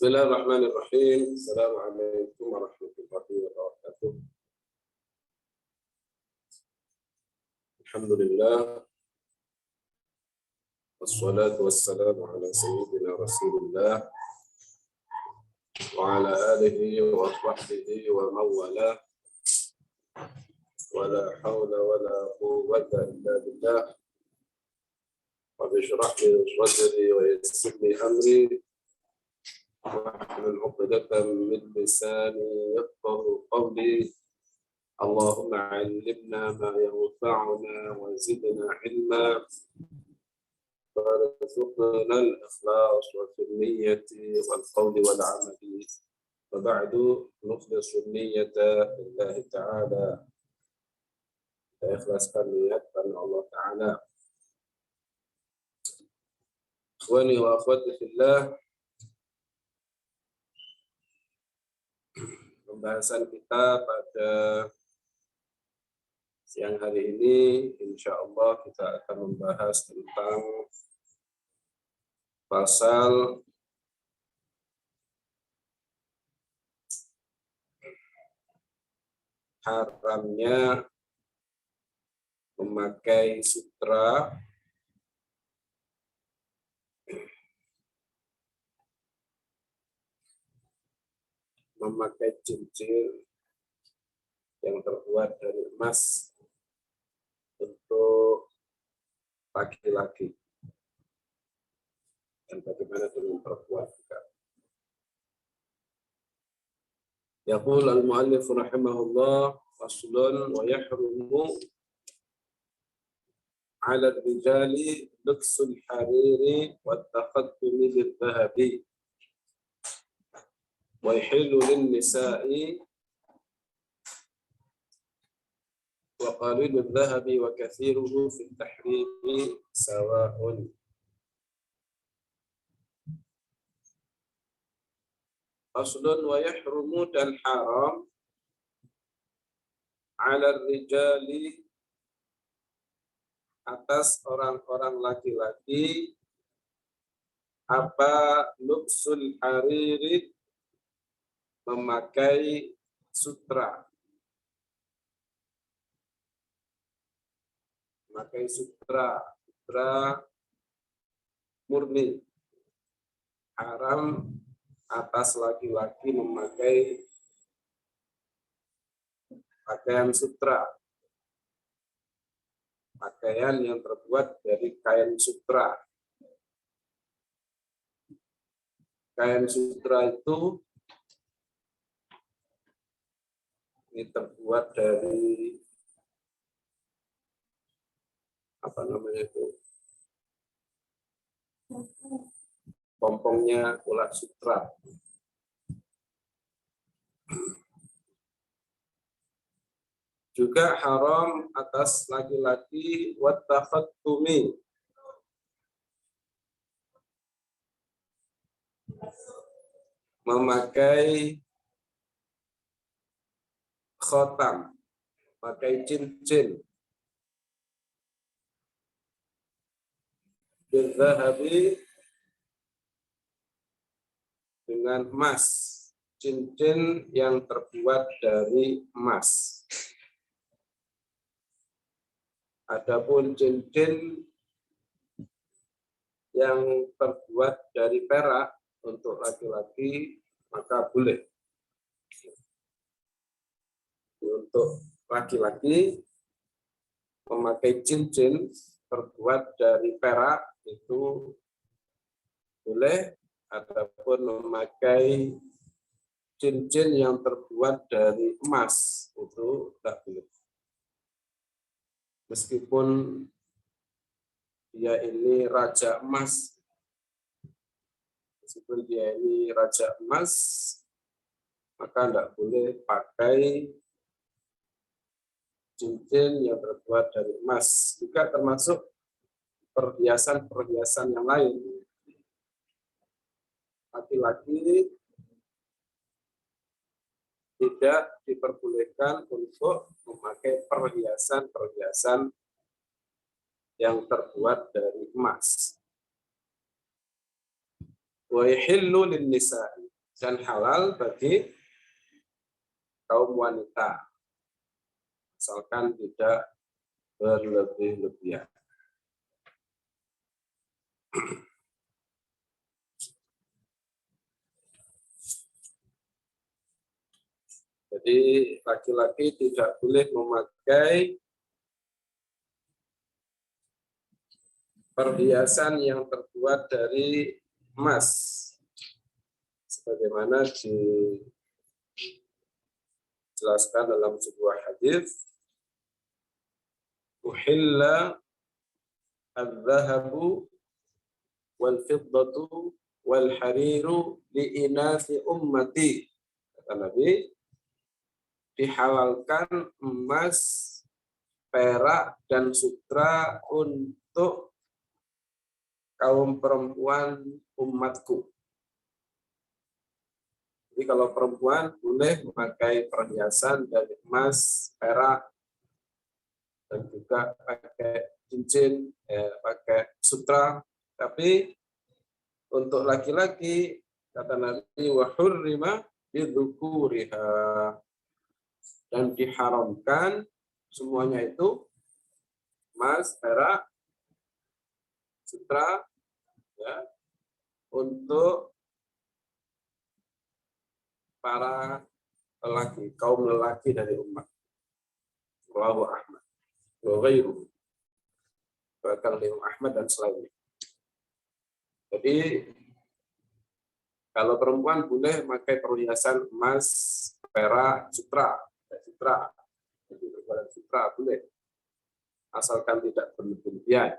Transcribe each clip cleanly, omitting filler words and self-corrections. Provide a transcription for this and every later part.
Bismillahirrahmanirrahim. Assalamualaikum warahmatullahi wabarakatuh. Alhamdulillah. Wassalatu wassalamu ala sayyidina Rasulillah wa ala alihi wa sahbihi wa mawala. Wa la hawla wa la quwwata illa billah. Rabbi shrah li sadri wa yassir li amri. واحلل عقدة من لساني يفقهوا قولي اللهم علمنا ما ينفعنا وزدنا علما وارزقنا الإخلاص في النية والقول والعمل وبعد نخلص النية لله تعالى إخلاص النية karena Allah Ta'ala. Ikhwani wa akhwati fillah, pembahasan kita pada siang hari ini, insya Allah kita akan membahas tentang pasal haramnya memakai sutra memakai cincin yang terbuat dari emas untuk laki-laki, dan bagaimana dengan perempuan juga. Yaqul al-mu'allif rahimahullah faslun wa yahrumu 'ala ar-rijali lubsul hariri wa at-taqaddumi bil-dhahabi wa yahillu lin-nisa'i wa qalilu adh-dhahabi wa kathiruhu fi at-tahrimi sawa'un. Faslun wa yahrumu, dan haram 'ala ar-rijali atas orang-orang laki-laki apa lubsul hariri, memakai sutra. Memakai sutra murni. Haram atas laki-laki memakai pakaian sutra. Pakaian yang terbuat dari kain sutra. Kain sutra itu ini terbuat dari pompongnya ulat sutra. Juga haram atas laki-laki wat takhattumi, memakai khotam, pakai cincin bil-dhahabi, dengan emas, cincin yang terbuat dari emas. Adapun cincin yang terbuat dari perak untuk laki-laki maka boleh. Untuk laki-laki memakai cincin terbuat dari perak itu boleh. Adapun memakai cincin yang terbuat dari emas itu tidak boleh. Meskipun dia ini raja emas, maka tidak boleh pakai cincin yang terbuat dari emas. Juga termasuk perhiasan-perhiasan yang lain. Laki-laki tidak diperbolehkan untuk memakai perhiasan-perhiasan yang terbuat dari emas. Wa yahillu lin-nisa'i, dan halal bagi kaum wanita, asalkan tidak berlebih-lebihan. Jadi laki-laki tidak boleh memakai perhiasan yang terbuat dari emas, sebagaimana dijelaskan dalam sebuah hadis, uhilla al-dhahabu wal fiddatu wal hariru li inasi ummati. Kata Nabi, dihalalkan emas, perak, dan sutra untuk kaum perempuan umatku. Jadi kalau perempuan boleh memakai perhiasan dari emas, perak, dan juga pakai cincin, pakai sutra. Tapi untuk laki-laki, kata Nabi, wa hurrima bidzukuriha, dan diharamkan semuanya itu emas, perak, sutra, ya, untuk para lelaki, kaum lelaki dari umat. Rawahu Ahmad wa ghairuhu. Bahkan Imam Ahmad dan selainnya. Jadi kalau perempuan boleh pakai perhiasan emas, perak, sutra, sutra boleh, asalkan tidak berlebihan,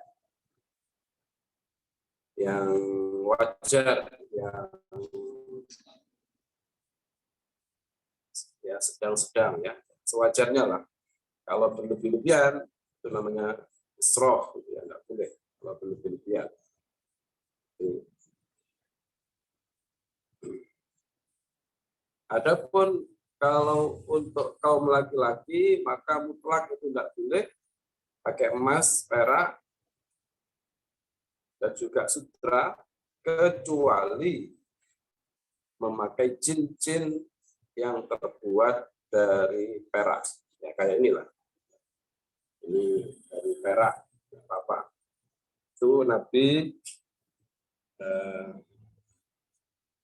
yang wajar, yang ya sedang-sedang, ya sewajarnya lah. Kalau berlebih-lebihan itu namanya israf, ya nggak boleh kalau berlebih-lebihan. Adapun kalau untuk kaum laki-laki, maka mutlak itu tidak boleh pakai emas, perak, dan juga sutra, kecuali memakai cincin yang terbuat dari perak. Ya kayak inilah. Ini dari perak, apa? Itu Nabi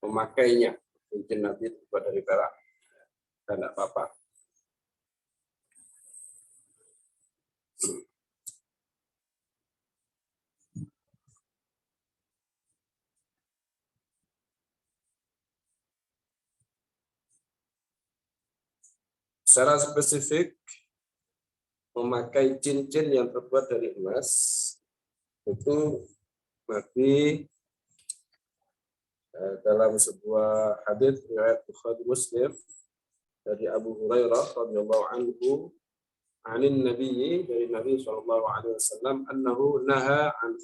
memakainya. Cincin Nabi terbuat dari perak. Dan tidak apa-apa. Secara spesifik, memakai cincin yang terbuat dari emas, itu Nabi dalam sebuah hadis riwayat Bukhari Muslim dari Abu Hurairah radhiyallahu anhu, anin Nabi, dari Nabi sallallahu alaihi wasallam, annahu naha an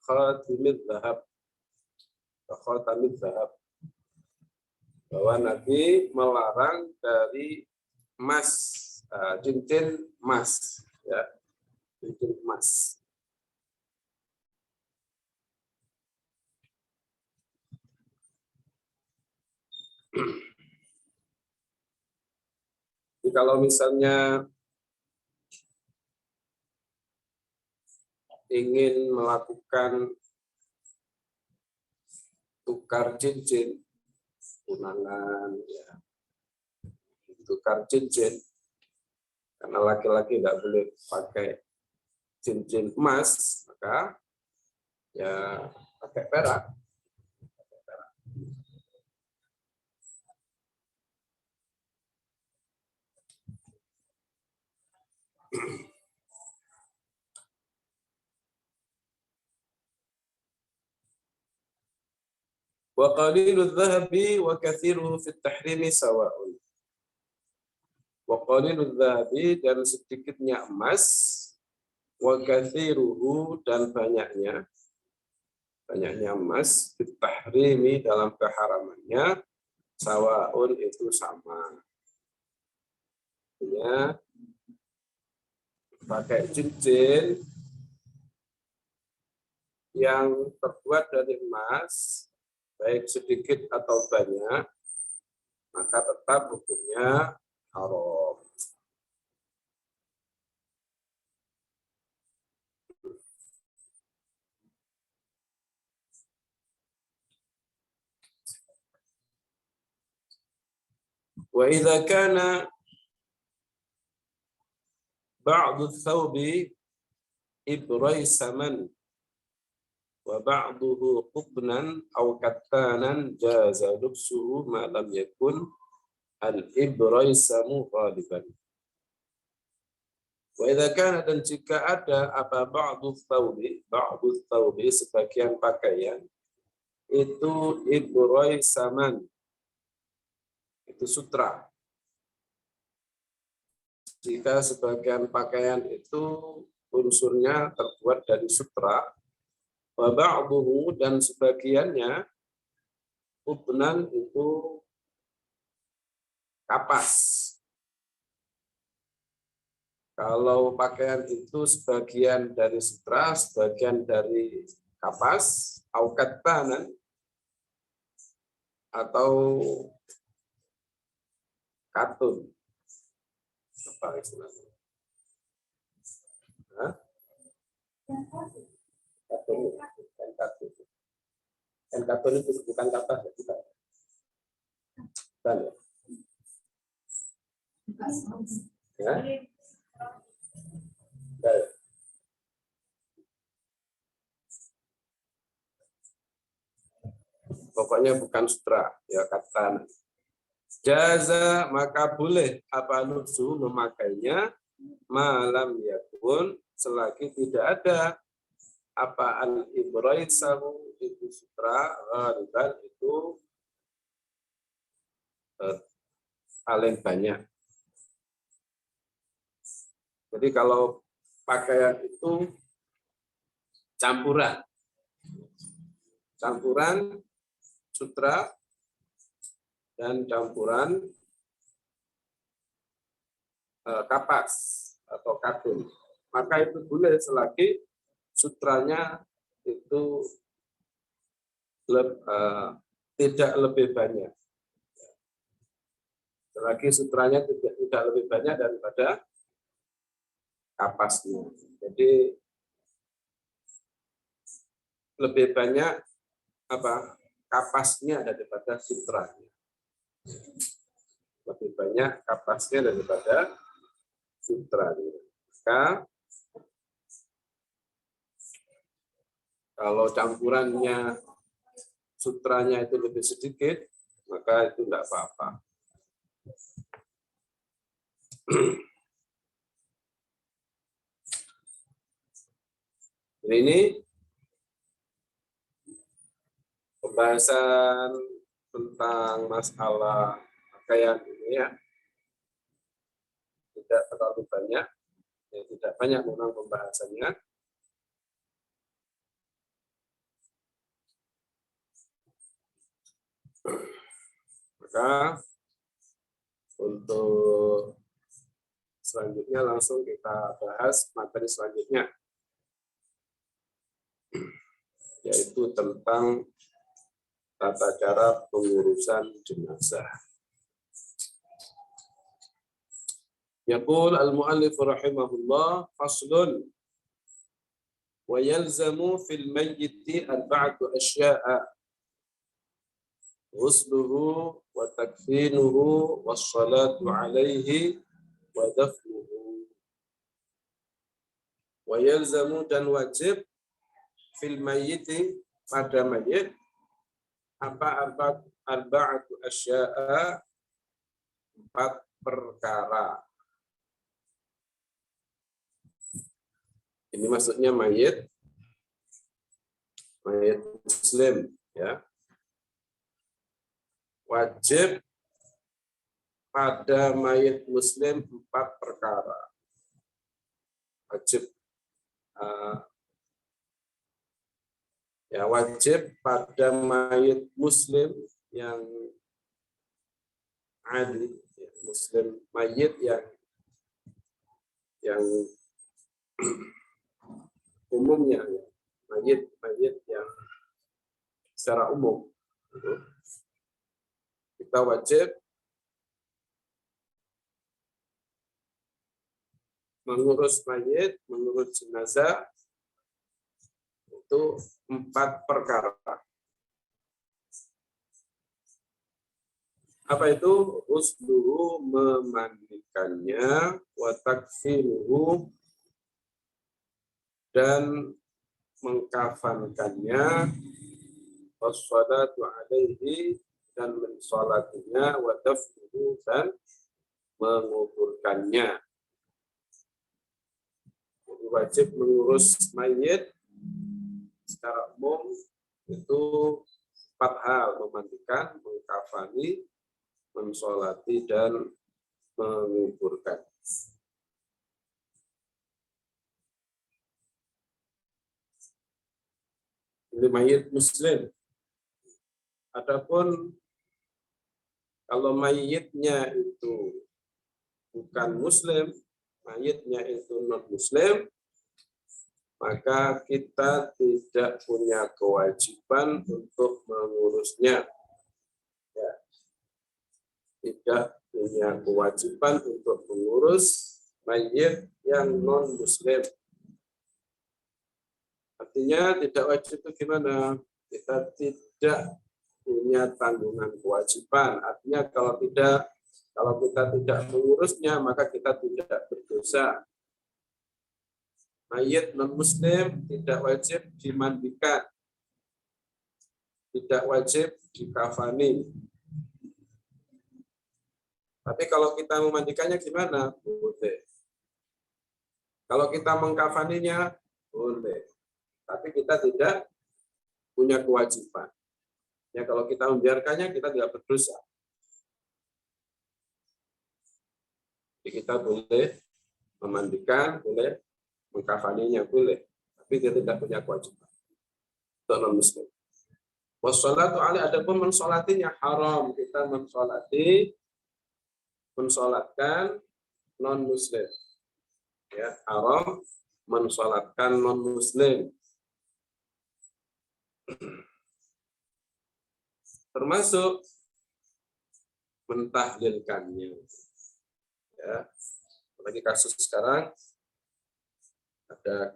khatimidz dzahab, khatamidz dzahab, bahwa Nabi melarang dari emas, cincin emas, ya, cincin emas. Jadi kalau misalnya ingin melakukan tukar cincin, tunangan, ya, tukar cincin, karena laki-laki nggak boleh pakai cincin emas, maka ya pakai perak. Wa qaliludz dzahabi wa katsiruhu fit tahrimi sawa'un. Wa qaliludz dzahabi, dan sedikitnya emas, wa katsiruhu, dan banyaknya emas, fit tahrimi, dalam keharamannya, sawa'un, itu sama. Ya, pakai cincin yang terbuat dari emas baik sedikit atau banyak, maka tetap hukumnya haram. Wa idza kana ba'du thawbi ibrai saman wa ba'duhu qubnan aw kattanan jaza lubsuhu ma lam yakun al-ibrai samu ghaliban. Wa idza kana, dan jika ada apa ba'du thawbi sebagian pakaian itu ibrai saman, itu sutra. Jika sebagian pakaian itu unsurnya terbuat dari sutra, wa ba'duhu, dan sebagiannya ubnan, itu kapas. Kalau pakaian itu sebagian dari sutra, sebagian dari kapas, au kattanan, atau katun. Apa istilahnya? Hah? Katun, bukan katun. Kan katun itu bukan kapas, bukan. Bukan ya? Ya? Baik. Pokoknya bukan sutra, ya katan. Jaza, maka boleh apa lubsu, memakainya, malam yakun, selagi tidak ada apa al-ibrai samu, itu sutra, ghaliban, itu paling banyak. Jadi kalau pakaian itu campuran sutra dan campuran kapas atau katun, maka itu boleh selagi sutranya itu tidak lebih banyak. Selagi sutranya tidak lebih banyak daripada kapasnya. Jadi lebih banyak apa kapasnya daripada sutranya. Lebih banyak kapasnya daripada sutranya. Maka kalau campurannya sutranya itu lebih sedikit, maka itu tidak apa-apa. Ini pembahasan tentang masalah pakaian ini ya, tidak terlalu banyak, ya, tidak banyak memang pembahasannya. Maka untuk selanjutnya langsung kita bahas materi selanjutnya, yaitu tentang tata cara pengurusan jenazah. Yaqul al-mu'allif rahimahullah, faslun wa yalzamu fil mayyiti arba'atu asya'a, ghusluhu wa takfinuhu wassalatu alaihi wa dafnuhu. Wa yalzamu, dan wajib, fil mayyiti, pada mayit, arba'atu asya'a, 4 perkara. Ini maksudnya mayit muslim ya. Wajib pada mayit muslim 4 perkara. Wajib wajib pada mayit muslim yang adil, ya, muslim mayit yang umumnya, ya, mayit yang secara umum, Kita wajib mengurus mayit, mengurus jenazah itu 4 perkara. Apa itu? Usluhu, memandikannya, wa takfinuhu, dan mengkafankannya, wassalatu alaihi, dan mensolatinya, wa dafnuhu, dan menguburkannya. Jadi wajib mengurus mayit secara umum itu 4 hal: memandikan, mengkafani, mensolati, dan menguburkan. Ini mayit muslim. Adapun kalau mayitnya itu bukan muslim, mayitnya itu non muslim, maka kita tidak punya kewajiban untuk mengurusnya. Ya. Tidak punya kewajiban untuk mengurus mayit yang non muslim. Artinya tidak wajib itu gimana? Kita tidak punya tanggungan kewajiban. Artinya kalau kita tidak mengurusnya, maka kita tidak berdosa. Mayit non muslim tidak wajib dimandikan, tidak wajib dikafani. Tapi kalau kita memandikannya gimana? Boleh. Kalau kita mengkafaninya, boleh. Tapi kita tidak punya kewajiban. Ya, kalau kita membiarkannya, kita tidak berdosa. Jadi kita boleh memandikan, boleh mengkafaninya, boleh. Tapi dia tidak punya kewajiban. Untuk non-muslim. Wassalatu alaihi, adapun mensolatinya haram. Kita mensolatkan non-muslim. Ya, haram mensolatkan non-muslim. Termasuk mentahlilkannya. Ya, apalagi kasus sekarang ada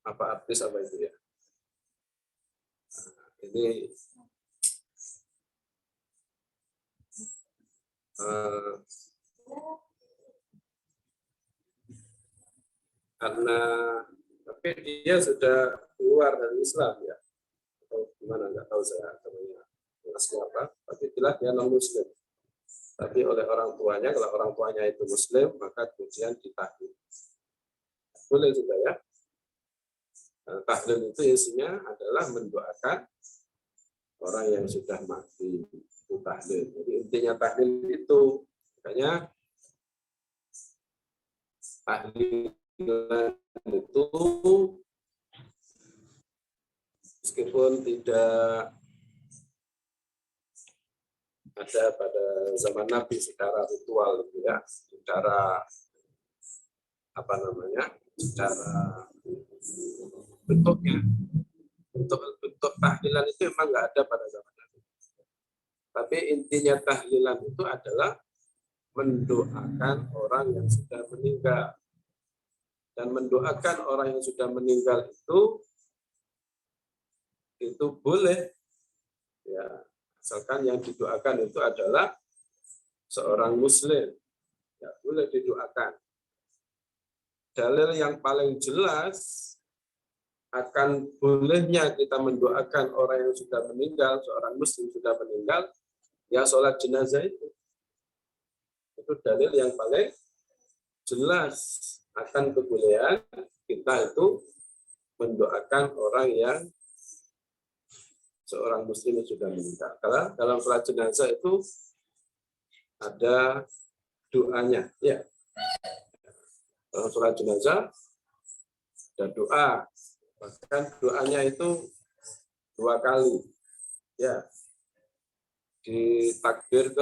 artis apa itu ya? Ini karena tapi dia sudah keluar dari Islam ya, atau gimana, nggak tahu saya namanya apa, tapi jelas dia non muslim. Tapi oleh orang tuanya, kalau orang tuanya itu muslim, maka kemudian ditahlil. Boleh juga ya. Nah, tahlil itu isinya adalah mendoakan orang yang sudah mati. Itu tahlil. Jadi intinya tahlil itu, makanya tahlilan itu meskipun tidak ada pada zaman Nabi secara ritual, ya, secara apa namanya, secara bentuknya, bentuk tahlilan itu memang nggak ada pada zaman Nabi. Tapi intinya tahlilan itu adalah mendoakan orang yang sudah meninggal. Dan mendoakan orang yang sudah meninggal itu boleh, ya, asalkan yang didoakan itu adalah seorang muslim, ya, boleh didoakan. Dalil yang paling jelas akan bolehnya kita mendoakan orang yang sudah meninggal, seorang muslim sudah meninggal, ya sholat jenazah itu dalil yang paling jelas akan kebolehan kita itu mendoakan orang yang seorang muslim yang sudah meninggal. Karena dalam sholat jenazah itu ada doanya, ya. Dalam sholat jenazah ada doa, bahkan doanya itu 2 kali, ya, ditakbir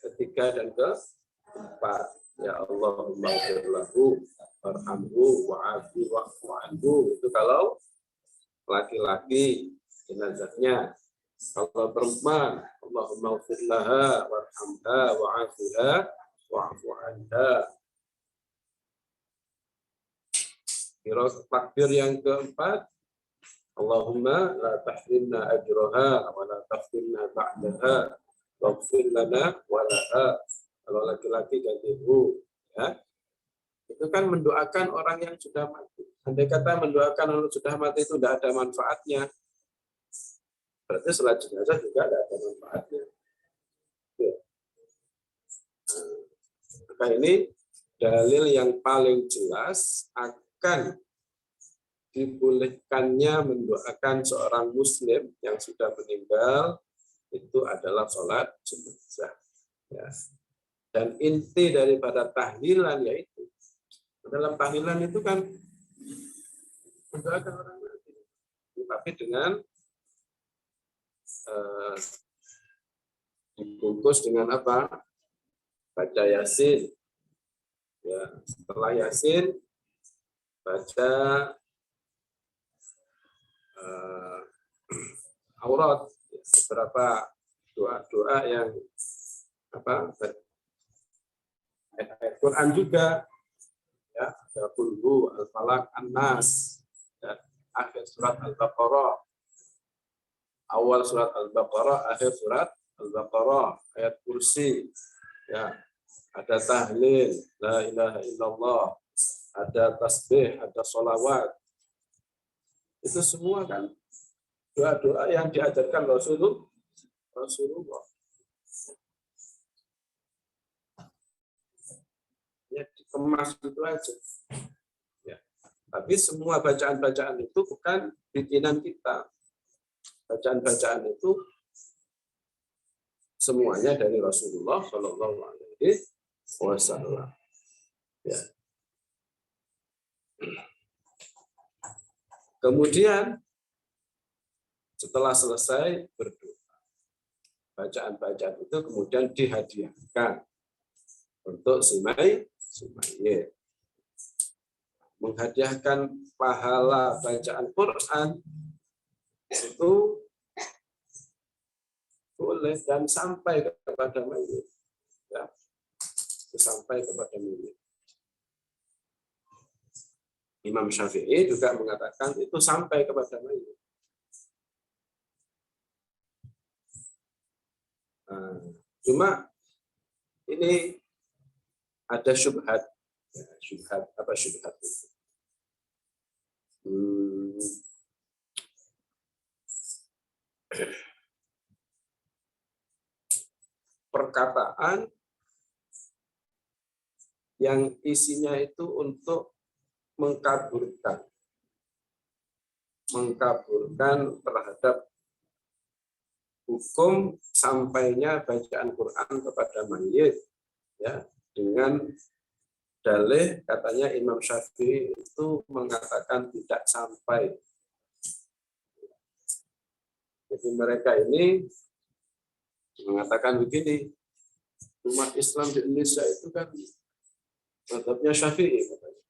ketiga dan keempat. Ya Allahumma ighfir lahu warhamhu wa'afi wa'fu anhu. Itu kalau laki-laki jenazahnya. Kalau perempuan, Allahumma ighfir laha warhamha wa'afiha wa'fu anha. Takbir yang keempat, Allahumma la tahrimna ajraha wa la taftinna ba'daha waghfir lana wa laha. Kalau laki-laki ganti hu, ya. Itu kan mendoakan orang yang sudah mati. Andai kata mendoakan orang sudah mati itu tidak ada manfaatnya, berarti salat jenazah juga tidak ada manfaatnya. Ya. Maka ini dalil yang paling jelas akan dibolehkannya mendoakan seorang muslim yang sudah meninggal itu adalah sholat jenazah. Ya. Dan inti daripada tahlilan yaitu dalam tahlilan itu kan mendoakan orang mati, tapi dengan dibungkus dengan apa? Baca Yasin. Ya, setelah Yasin baca aurat, beberapa doa-doa yang apa? Ayat Quran juga, ya, ada Qul Al-Falaq, An-Nas, ya, akhir surat Al-Baqarah, awal surat Al-Baqarah, akhir surat Al-Baqarah, ayat kursi, ya, ada tahlil, la ilaha illallah, ada tasbih, ada sholawat. Itu semua kan doa-doa yang diajarkan Rasulullah. Ya, dikemas itu aja. Ya. Tapi semua bacaan-bacaan itu bukan bikinan kita. Bacaan-bacaan itu semuanya dari Rasulullah Shallallahu Alaihi Wasallam. Ya. Kemudian setelah selesai berdoa, bacaan-bacaan itu kemudian dihadiahkan untuk si mayit. Menghadiahkan pahala bacaan Quran itu boleh dan sampai kepada mayit. Ya, sampai kepada mayit. Imam Syafi'i juga mengatakan itu sampai kepada mayit. Cuma ini ada syubhat. Ya, syubhat apa syubhat itu? Perkataan yang isinya itu untuk mengkaburkan terhadap hukum sampainya bacaan Quran kepada mayit, ya, dengan dalih katanya Imam Syafi'i itu mengatakan tidak sampai. Jadi mereka ini mengatakan begini, umat Islam di Indonesia itu kan mazhabnya Syafi'i katanya.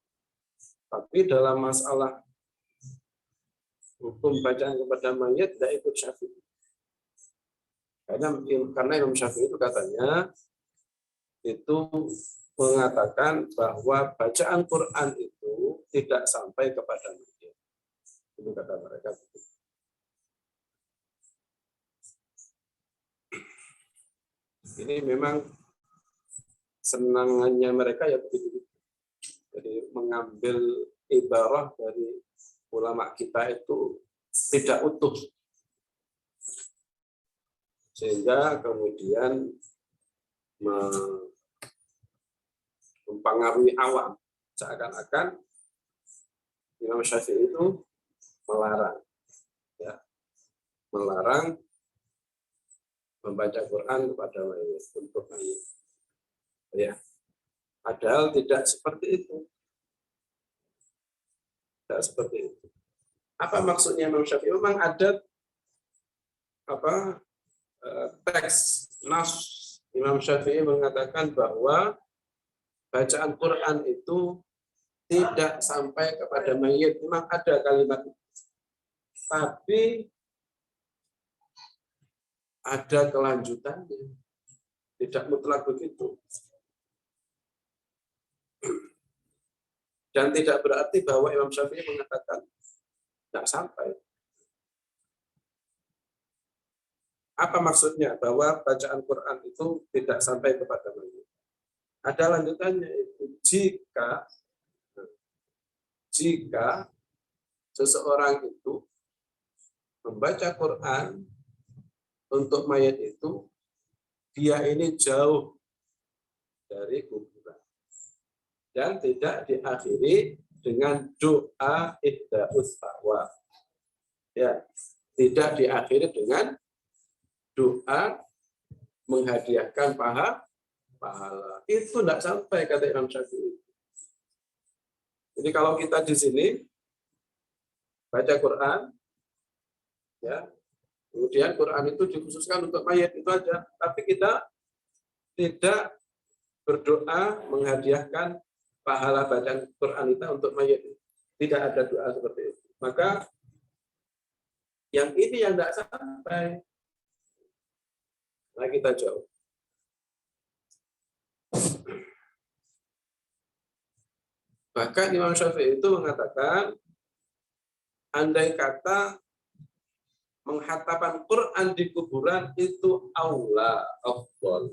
Tapi dalam masalah hukum bacaan kepada mayit tidak ikut Syafi'i. Karena Imam Syafi'i itu katanya itu mengatakan bahwa bacaan Quran itu tidak sampai kepada mayit. Itu kata mereka. Ini memang senangannya mereka ya begitu. Jadi mengambil ibarah dari ulama kita itu tidak utuh. Sehingga kemudian mempengaruhi awam. Seakan-akan Imam Syafi'i itu melarang. Ya, melarang membaca Quran kepada mayit, untuk mayit. Ya. Padahal tidak seperti itu. Tidak seperti itu. Apa maksudnya Imam Syafi'i? Memang ada teks nas Imam Syafi'i mengatakan bahwa bacaan Quran itu tidak sampai kepada mayit. Memang ada kalimat itu. Tapi ada kelanjutannya. Tidak mutlak begitu. Dan tidak berarti bahwa Imam Syafi'i mengatakan tidak sampai. Apa maksudnya? Bahwa bacaan Quran itu tidak sampai kepada mayit. Ada lanjutannya itu. Jika seseorang itu membaca Quran untuk mayat itu, dia ini jauh dari kuburan. Dan tidak diakhiri dengan doa ihda'us sawab. Ya, tidak diakhiri dengan doa menghadiahkan pahala. Itu tidak sampai, kata Imam Syafi'i. Jadi kalau kita di sini baca Quran, ya, kemudian Quran itu dikhususkan untuk mayat itu aja, tapi kita tidak berdoa menghadiahkan pahala bacaan Quran kita untuk mayat. Tidak ada doa seperti itu. Maka yang ini yang tidak sampai. Nah, kita jauh. Bahkan Imam Syafi'i itu mengatakan, andai kata menghafalkan Quran di kuburan itu aula, afdal.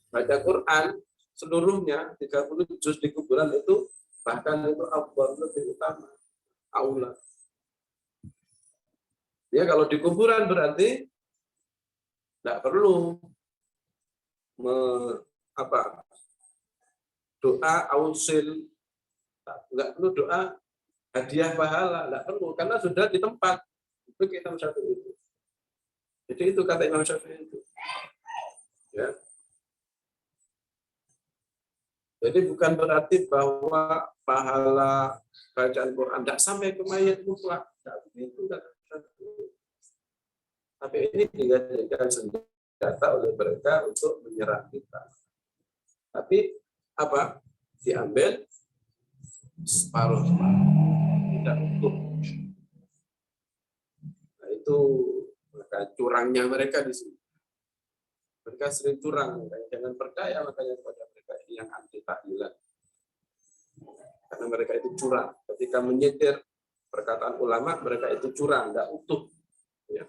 Baca Quran seluruhnya 30 juz di kuburan itu bahkan itu afdal, lebih utama, aula. Ya, kalau di kuburan berarti tidak perlu doa ausil, tidak perlu doa hadiah pahala, tidak perlu karena sudah di tempat. Itu Imam Syafi'i itu. Jadi itu kata Imam Syafi'i itu. Ya. Jadi bukan berarti bahwa pahala bacaan Quran tidak sampai ke mayat mutlak. Tidak begitu. Tapi ini dijadikan senjata oleh mereka untuk menyerang kita. Tapi apa? Diambil separuh-separuh. Tidak utuh. Nah, itu maka curangnya mereka di sini. Mereka sering curang, jangan percaya makanya kepada mereka ini yang anti tahlilan. Karena mereka itu curang. Ketika menyetir perkataan ulama, mereka itu curang, tidak utuh. Ya.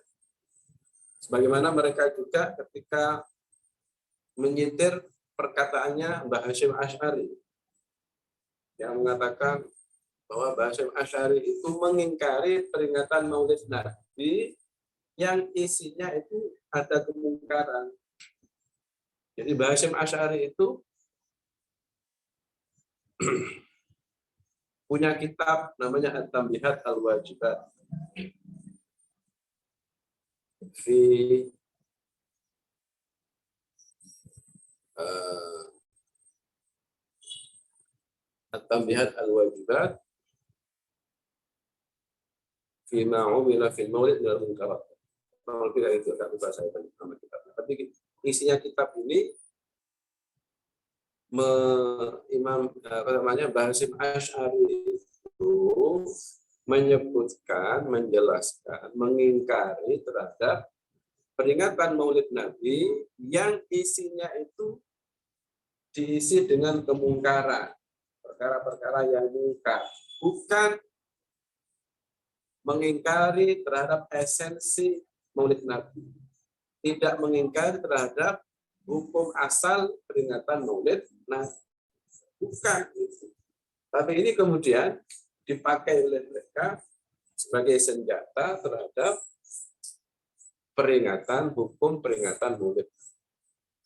Sebagaimana mereka juga ketika menyetir perkataannya Mbah Hasyim Asy'ari yang mengatakan bahwa Mbah Hasyim Asy'ari itu mengingkari peringatan Maulid Nabi yang isinya itu ada kemungkaran. Jadi Mbah Hasyim Asy'ari itu punya kitab namanya At-Tanbihat Al-Wajibat fi At-Tanbihat Al-Wajibat fi ma umila fil maulid min al-munkarat. Kalau tidak itu akan bahasa nama kitabnya. Tapi isinya kitab ini Imam Mbah Hasyim Asy'ari itu menyebutkan, menjelaskan, mengingkari terhadap peringatan Maulid Nabi yang isinya itu diisi dengan kemungkaran, perkara-perkara yang mungkar, bukan mengingkari terhadap esensi Maulid Nabi, tidak mengingkari terhadap hukum asal peringatan Maulid Nabi, bukan itu. Tapi ini kemudian dipakai oleh mereka sebagai senjata terhadap peringatan hukum peringatan Maulid.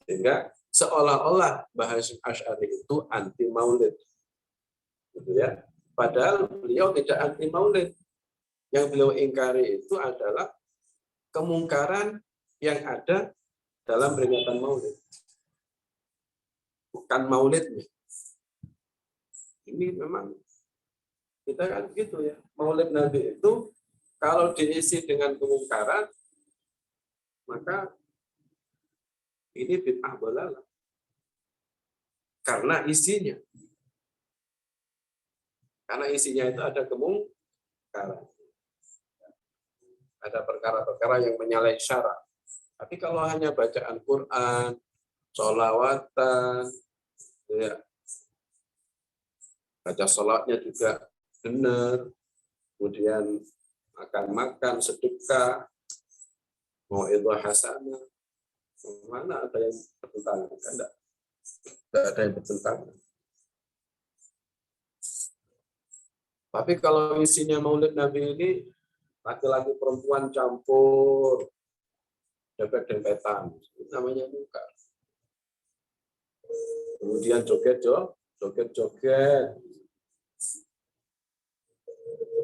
Sehingga seolah-olah Mbah Hasyim Asy'ari itu anti Maulid. Gitu ya. Padahal beliau tidak anti Maulid. Yang beliau ingkari itu adalah kemungkaran yang ada dalam peringatan Maulid. Bukan Maulidnya. Ini memang kita kan gitu ya. Maulid Nabi itu kalau diisi dengan kemungkaran, maka ini bid'ah dhalalah. Karena isinya. Karena isinya itu ada kemungkaran. ada perkara-perkara yang menyalahi syarat. Tapi kalau hanya bacaan Quran, sholawatan, ya, baca sholatnya juga benar, kemudian makan sedekah, mau'idhah hasanah, mana ada yang bertentangan? Tidak ada yang bertentangan. Tapi kalau isinya maulid Nabi ini, laki-laki perempuan campur, dempet-dempetan, itu namanya munkar. Kemudian joget-joget,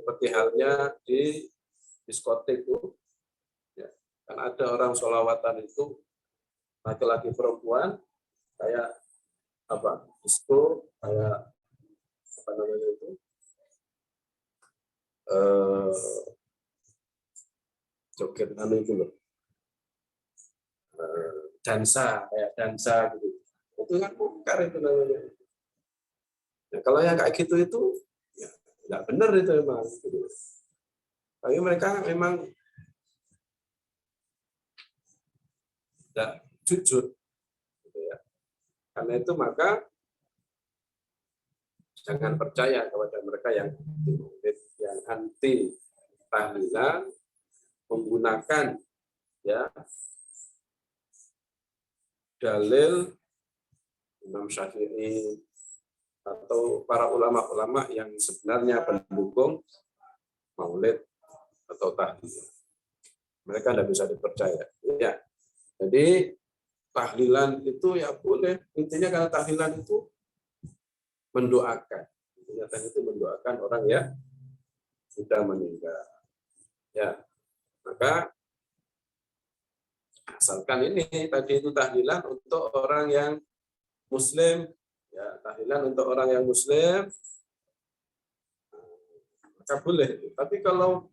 seperti halnya di diskotik itu, ya, kan ada orang sholawatan itu laki-laki perempuan kayak apa disco, kayak apa namanya itu, joget itu loh, dansa gitu. Itu kan munkar itu namanya. Nah, kalau yang kayak gitu itu ya nggak benar itu memang. Gitu. Tapi mereka memang tidak jujur, gitu ya. Karena itu maka jangan percaya kepada mereka yang anti tahlilan, menggunakan ya dalil Imam Syafi'i atau para ulama-ulama yang sebenarnya pendukung maulid atau tahlil. Mereka tidak bisa dipercaya. Ya. Jadi tahlilan itu ya boleh. Intinya kalau tahlilan itu mendoakan. Intinya itu mendoakan orang yang sudah meninggal. Ya. Maka asalkan ini tadi itu tahlilan untuk orang yang muslim, ya tahlilan untuk orang yang muslim, maka boleh. Tapi kalau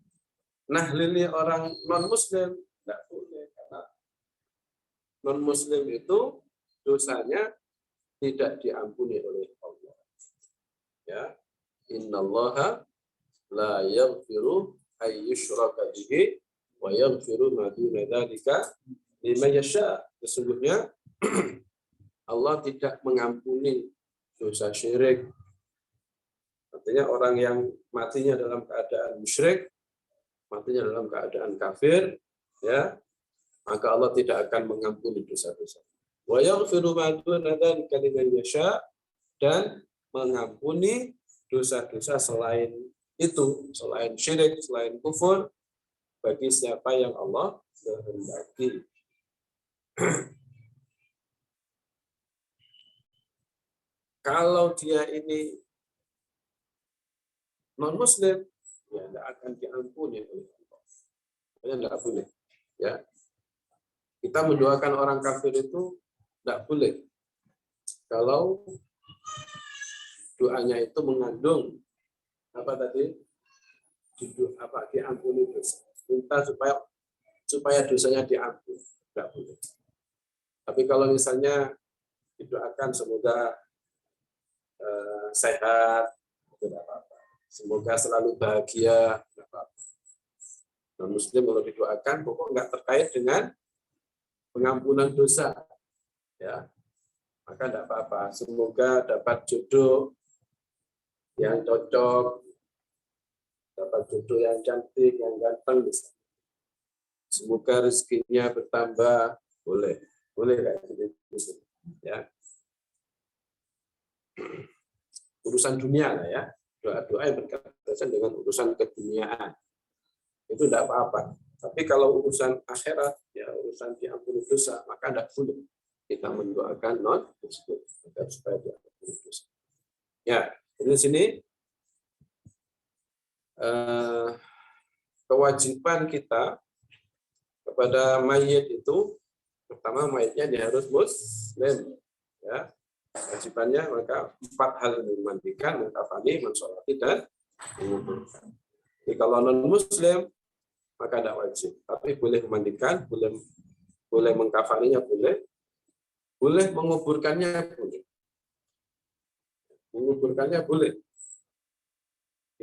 nahlili orang non muslim tidak boleh, karena non muslim itu dosanya tidak diampuni oleh Allah. Ya, innallaha la yaghfiru ayyushraka bihi wa yaghfiru ma duna dzalika liman yasha. Sesungguhnya Allah tidak mengampuni dosa syirik. Artinya orang yang matinya dalam keadaan musyrik, matinya dalam keadaan kafir, ya, maka Allah tidak akan mengampuni dosa-dosa. Wa yaghfiru ma duna dzalika liman yasha, dan mengampuni dosa-dosa selain itu, selain syirik, selain kufur, bagi siapa yang Allah kehendaki. Kalau dia ini non muslim, ya tidak akan diampuni oleh Allah. Tidak boleh. Ya, kita mendoakan orang kafir itu tidak boleh. Kalau doanya itu mengandung apa tadi? Diampuni dosa. Minta supaya dosanya diampuni, tidak boleh. Tapi kalau misalnya didoakan semoga sehat, tidak apa-apa. Semoga selalu bahagia, tidak apa-apa. Non muslim kalau didoakan pokok nggak terkait dengan pengampunan dosa, ya maka tidak apa-apa. Semoga dapat jodoh yang cocok, dapat jodoh yang cantik, yang ganteng, semoga rezekinya bertambah, boleh kayak gitu, ya. Urusan dunia lah ya, doa-doa yang berkaitan dengan urusan keduniaan itu tidak apa-apa. Tapi kalau urusan akhirat, ya urusan diampuni dosa, maka tidak boleh kita mendoakan non tersebut agar supaya diampuni dosa. Ya, di sini kewajiban kita kepada mayit itu, pertama mayitnya dia harus muslim, ya. Kewajibannya maka 4 hal: memandikan, mengkafani, mensolati, dan menguburkan. Jadi kalau non muslim maka tidak wajib, tapi boleh memandikan, boleh mengkafaninya, boleh menguburkannya, boleh,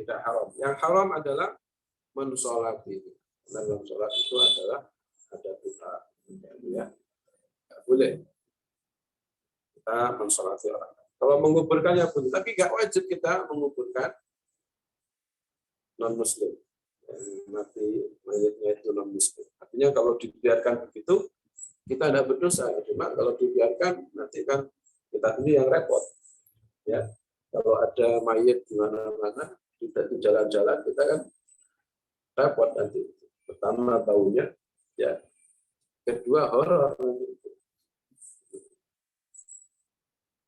tidak haram. Yang haram adalah mensolati. dalam sholat itu adalah ada doa. Ya, nggak boleh kita mensolati orang. Kalau menguburkannya pun, tapi nggak wajib kita menguburkan non muslim. Mati mayatnya itu non muslim. Artinya kalau dibiarkan begitu kita tidak berdosa. Cuma kalau dibiarkan nanti kan kita ini yang repot. Ya, kalau ada mayat di mana-mana, kita di jalan-jalan kita kan repot nanti. Pertama baunya, ya. Kedua horor.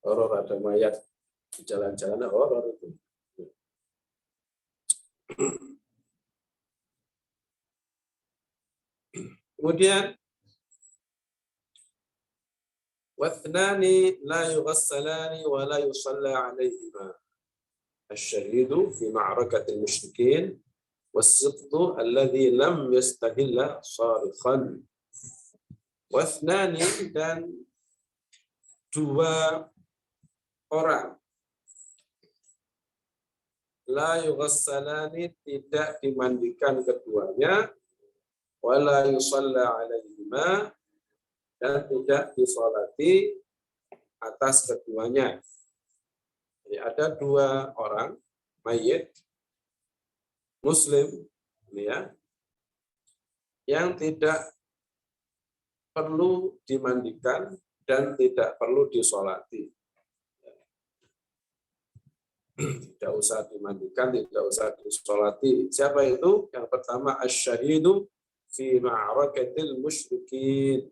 Horor ada mayat di jalan-jalan, horor itu. Kemudian wathnani la yughassalani wa la yusalla alaihima. Asy-syahidu fi ma'rakatil musyrikin was-sidqu alladhi lam yastahilla sarikhan. Wathnani dan dua orang la yughassalani tidak dimandikan keduanya wala yusalla alaihima dan tidak disolati atas keduanya. Jadi ada dua orang mayit muslim ya, yang tidak perlu dimandikan dan tidak perlu disolati. Tidak usah dimandikan, tidak usah disolati. Siapa itu? Yang pertama asy-syahidu fi ma'rakatil musyrikin.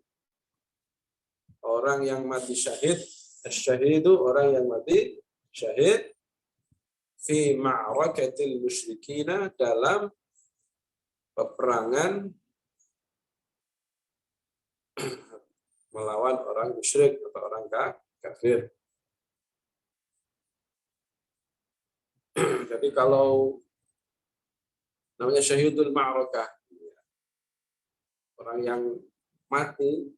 Orang yang mati syahid, asy-syahidu orang yang mati syahid fi ma'rakatil musyrikina dalam peperangan melawan orang musyrik atau orang kafir. Jadi kalau namanya syahidul ma'rakah, orang yang mati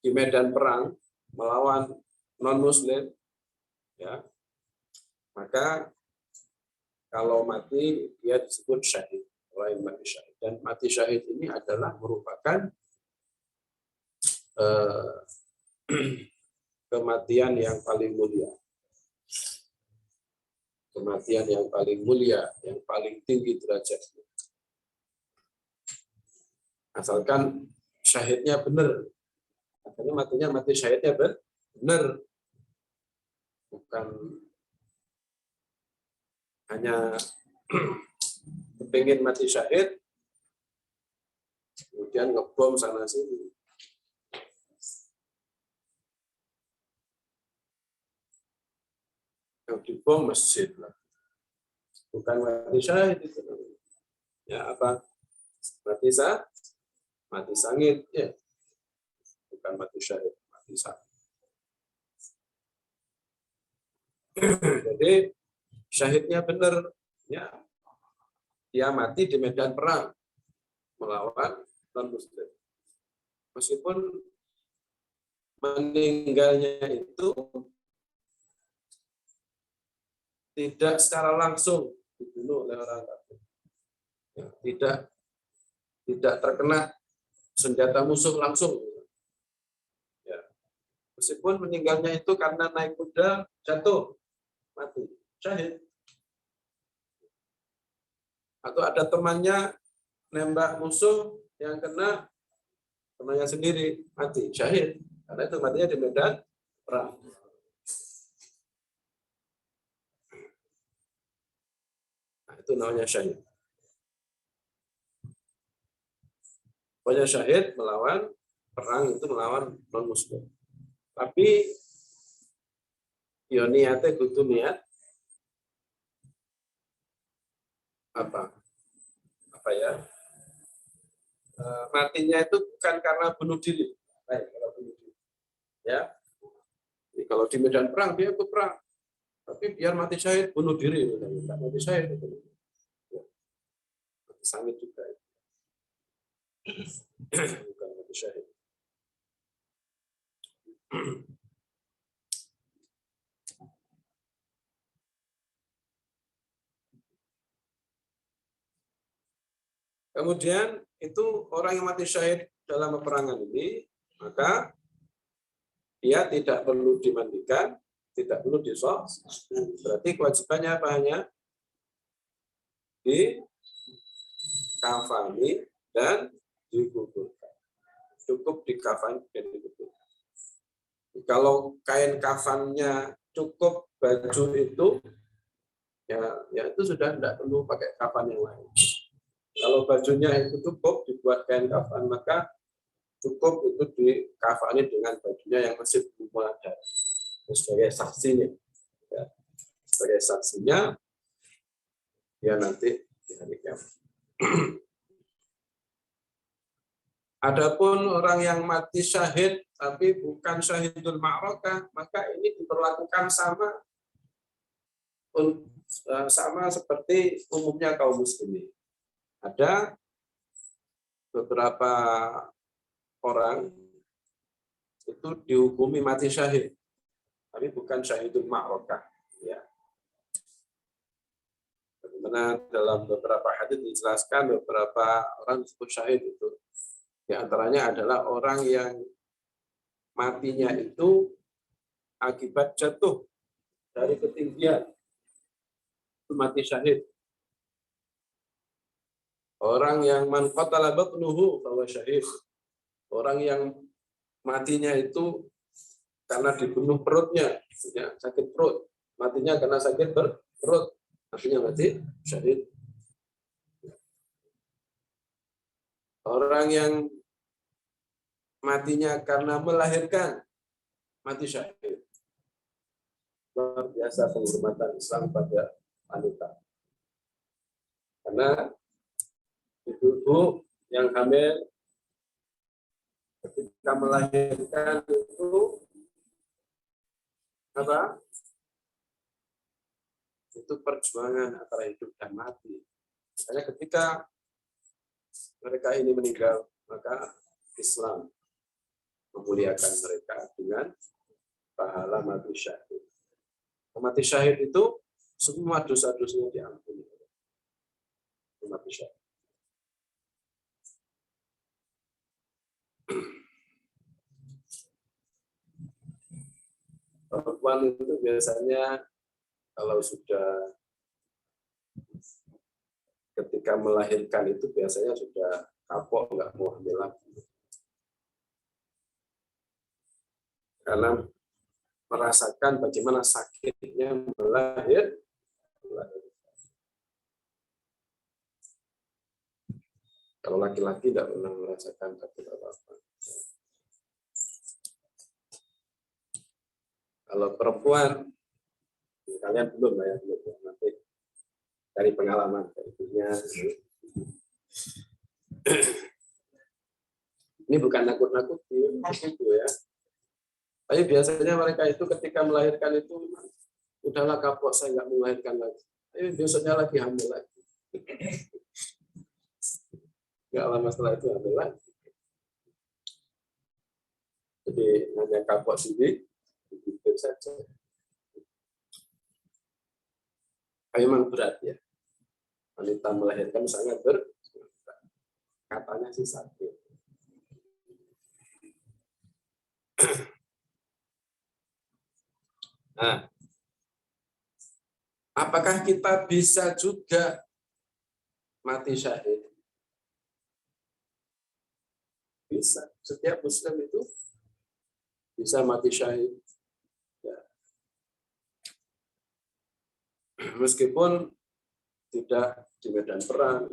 di medan perang melawan non-muslim, ya, maka kalau mati dia disebut syahid, orang yang mati syahid. Dan mati syahid ini adalah merupakan kematian yang paling mulia. Kematian yang paling mulia, yang paling tinggi derajatnya. Asalkan syahidnya benar. Akhirnya matinya mati syahidnya benar. Bukan hanya kepingin mati syahid, kemudian ngebom sana sini. Yang dibom masjid lah. Bukan mati syahid itu. Ya apa? Mati sangit ya. Bukan mati syahid, mati sangit. Jadi syahidnya benar ya. Dia mati di medan perang melawan non-muslim. Meskipun meninggalnya itu tidak secara langsung dibunuh oleh orang kafir. Ya, tidak terkena senjata musuh langsung. Ya. Meskipun meninggalnya itu karena naik kuda jatuh, mati, syahid. Atau ada temannya nembak musuh yang kena temannya sendiri, mati, syahid. Karena itu matinya di medan perang. Itu namanya syahid. Pokoknya syahid melawan perang itu melawan non-muslim. Tapi ya niatnya kudu niat apa ya? Matinya itu bukan karena bunuh diri. Baik, kalau bunuh diri. Ya. Jadi kalau di medan perang dia ikut perang. Tapi biar mati syahid bunuh diri, enggak mati syahid itu. Sangit juga. Bukan mati syahid. Kemudian itu orang yang mati syahid dalam peperangan ini, maka dia tidak perlu dimandikan, tidak perlu disolat. Berarti kewajibannya apa? Hanya dikafani dan dikuburkan. Cukup dikafani dan dikuburkan. Kalau kain kafannya cukup, baju itu ya itu sudah tidak perlu pakai kafan yang lain. Kalau bajunya itu cukup dibuat kain kafan, maka cukup itu dikafani dengan bajunya yang masih belum ada sebagai saksinya. Ya, sebagai saksinya, ya nanti di hari kiamat. Adapun orang yang mati syahid tapi bukan syahidul ma'rakah, maka ini diperlakukan sama seperti umumnya kaum muslimin. Ada beberapa orang itu dihukumi mati syahid, tapi bukan syahidul ma'rakah. Ya. Bagaimana dalam beberapa hadits dijelaskan beberapa orang disebut syahid itu. Di antaranya adalah orang yang matinya itu akibat jatuh dari ketinggian, itu mati syahid. Orang yang man qatala batnuhu fahuwa syahid. Orang yang matinya itu karena dibunuh perutnya, ya, sakit perut. Matinya karena sakit perut, artinya mati syahid. Orang yang matinya karena melahirkan, mati syahid. Luar biasa penghormatan Islam pada wanita. Karena ibu yang hamil ketika melahirkan itu apa? Itu perjuangan antara hidup dan mati. Makanya ketika mereka ini meninggal, maka Islam memuliakan mereka dengan pahala mati syahid. Mati syahid itu semua dosa-dosanya diampuni. Mati syahid. Perempuan itu biasanya kalau sudah ketika melahirkan itu biasanya sudah kapok, nggak mau hamil lagi. Karena merasakan bagaimana sakitnya melahirkan. Kalau laki-laki tidak pernah merasakan sakit apa-apa. Kalau perempuan, kalian belum lah ya, belum. Nanti dari pengalaman, dari dunia. Ini bukan nakut-nakutin, itu ya. Tapi biasanya mereka itu ketika melahirkan itu, udahlah kapok, saya nggak melahirkan lagi. Tapi besoknya lagi hamil lagi. Nggak lama setelah itu hamil lagi. Jadi hanya kapok sendiri, begitu saja. Memang berat ya. Wanita melahirkan sangat berat. Katanya sih sakit. Nah, apakah kita bisa juga mati syahid? Bisa. Setiap Muslim itu bisa mati syahid. Ya. Meskipun tidak di medan perang.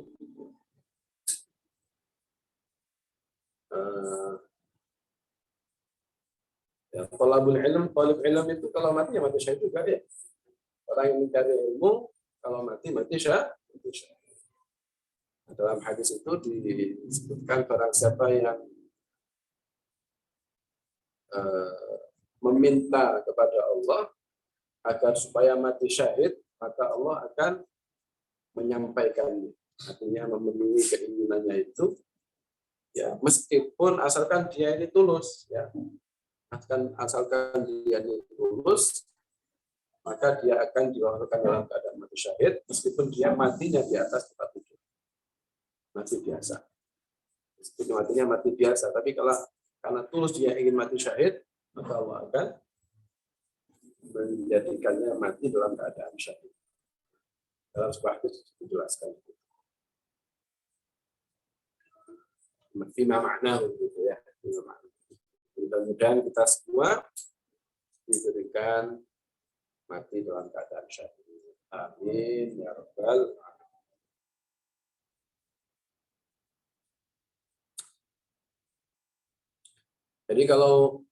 Ya, talabul ilm, talib ilm itu kalau mati ya mati syahid juga ya. Orang yang mencari ilmu kalau mati syahid. Dalam hadis itu disebutkan barang siapa yang meminta kepada Allah agar supaya mati syahid, maka Allah akan menyampaikannya. Artinya memenuhi keinginannya itu, ya meskipun asalkan dia ini tulus, ya. Asalkan dia ini tulus, maka dia akan diwakilkan dalam keadaan mati syahid, meskipun dia matinya di atas tempat tidur. mati biasa. Itu matinya mati biasa. Tapi kalau karena tulus dia ingin mati syahid, maka Allah akan menjadikannya mati dalam keadaan syahid. Dalam sebuah hadis dijelaskan. Fima makna gitu ya. Mudah-mudahan kita semua diberikan mati dalam keadaan syahid. Amin ya rabbal alamin. Jadi kalau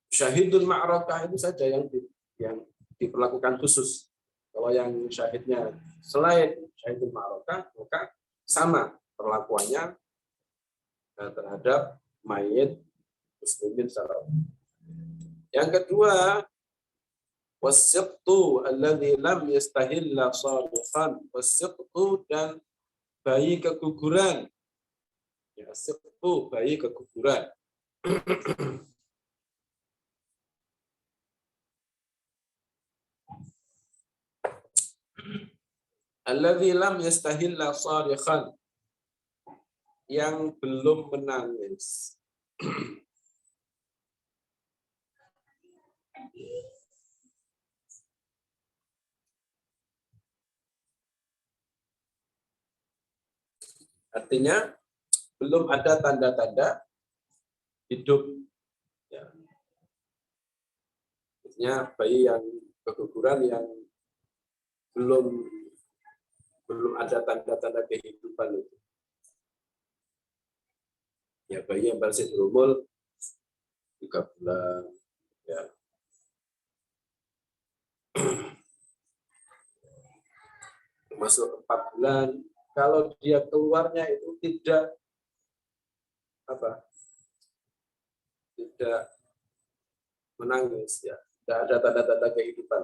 syahidul ma'rakah itu saja yang diperlakukan khusus. Kalau yang syahidnya selain syahidul ma'rakah, maka sama perlakuannya terhadap mayit muslimin secara umum. Yang kedua, wasyaqtu alladzi lam yastahilla sharifan, wasyaqtu dan bayi keguguran. Ya, syaqtu bayi keguguran. Alladzi lam yastahilla sharikhan, yang belum menangis. Artinya belum ada tanda-tanda hidup. Ya. Artinya bayi yang keguguran yang belum ada tanda-tanda kehidupan itu. Ya, bayi yang masih berumur 3 bulan, ya. Masuk 4 bulan, kalau dia keluarnya itu tidak menangis, ya, tidak ada tanda-tanda kehidupan,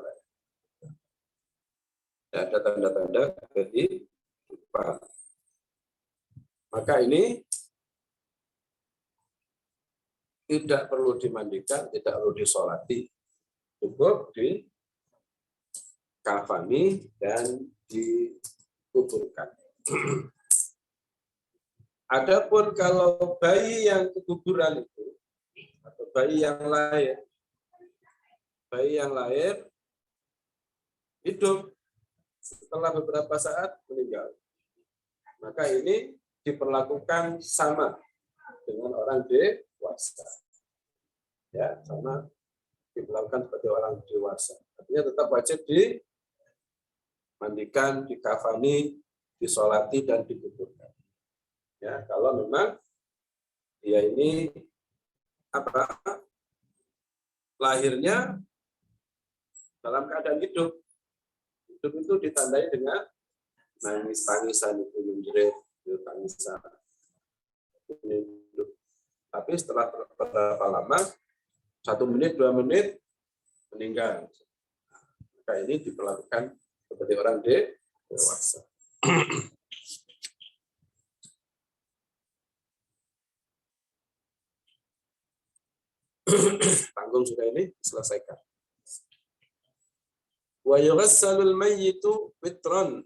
tidak ada tanda-tanda kehidupan. Maka ini tidak perlu dimandikan, tidak perlu disolati, cukup dikafani dan dikuburkan. Adapun kalau bayi yang keguguran itu atau bayi yang lahir hidup setelah beberapa saat meninggal, maka ini diperlakukan sama dengan orang dewasa. Ya, sama diperlakukan seperti orang dewasa. Artinya tetap wajib dimandikan, dikafani, disolati dan dikuburkan. Ya, kalau memang dia ini lahirnya dalam keadaan hidup. Hidup itu ditandai dengan nangis-tangisan, itu menjerit, itu tangisan. Tapi setelah berapa lama, 1 menit, 2 menit, meninggal. Maka ini diperlakukan seperti orang dewasa. Tanggung sudah ini selesaikan. Wa yughassalul mayyitu witran.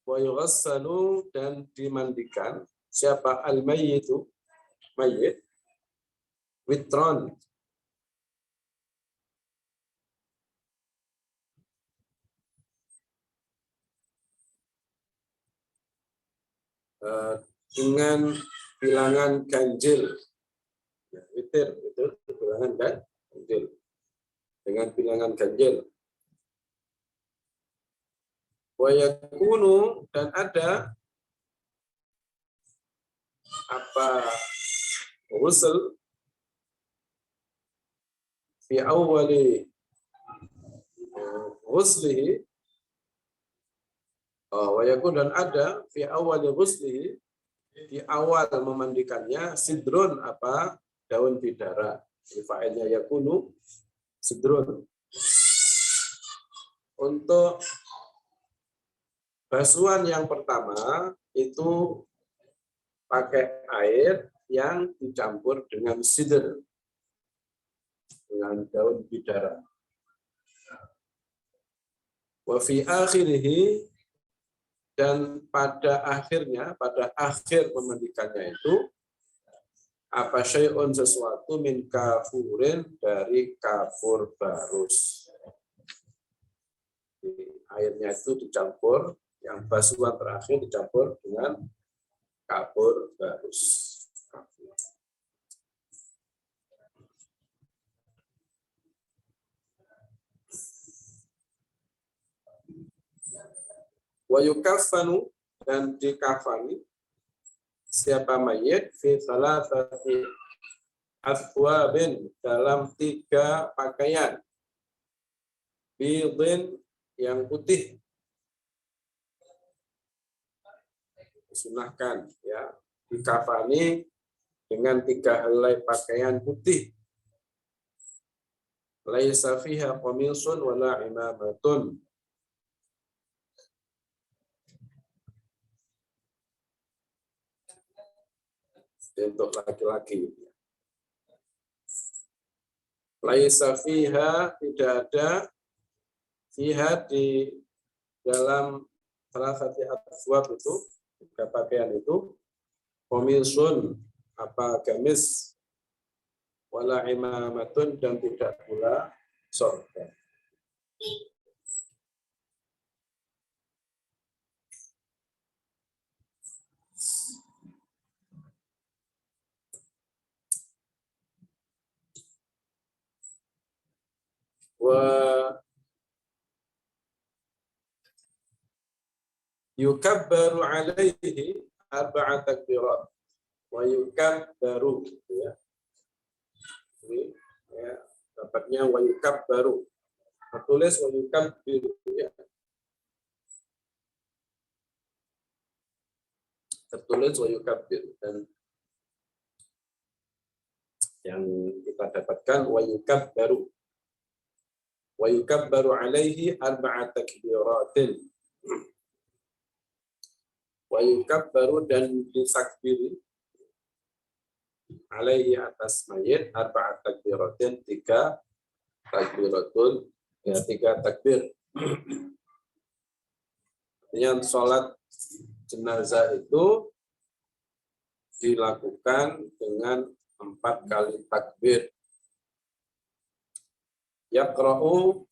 Wa yughassalu dan dimandikan siapa al-mayyitu, mayyit, witran. Dengan bilangan ganjil. Ya, witir itu bilangan ganjil. Dengan bilangan ganjil. Wa yakunu dan ada ghusl fi awwali ghuslihi, wa yakun dan ada fi awwali ghuslihi, di awal memandikannya, sidrun daun bidara. Fa'ilnya yakunu sidrun. Untuk basuhan yang pertama itu pakai air yang dicampur dengan sidr, dengan daun bidara. Wa fi akhirih, dan pada akhirnya, pada akhir pemandikannya itu, apa syai'un sesuatu min kafurin dari kafur barus. Airnya itu dicampur, yang basuhan terakhir dicampur dengan kafur barus. Wa yukaffanu, dan dikafani siapa mayit fi salasati athwabin, dalam 3 pakaian, bidin yang putih, disunahkan ya, dikafani dengan 3 helai pakaian putih, laisa fiha qamisun wala imamatun, untuk laki-laki. Laisa fiha, tidak ada, fiha di dalam salah satu aswab itu, 3 pakaian itu, qamisun, apa gamis, wala imamatun, dan tidak pula sorban. Wa yukabbaru alaihi 4 takbirat. Wa yukabbaru, ya. Ini ya, dapatnya wa yukabbaru. Tertulis wa yukabbiru, ya. Tertulis wa yukabbiru, dan yang kita dapatkan wa yukabbaru. Wa yukabbaru alaihi 4 takbiratin. Wa yukabbaru, dan ditakbiri alaihi, atas mayit, 4 takbiratin, 3 takbiratul, ya, 3 takbir. Artinya sholat jenazah itu dilakukan dengan 4 kali takbir. Yaqra'u,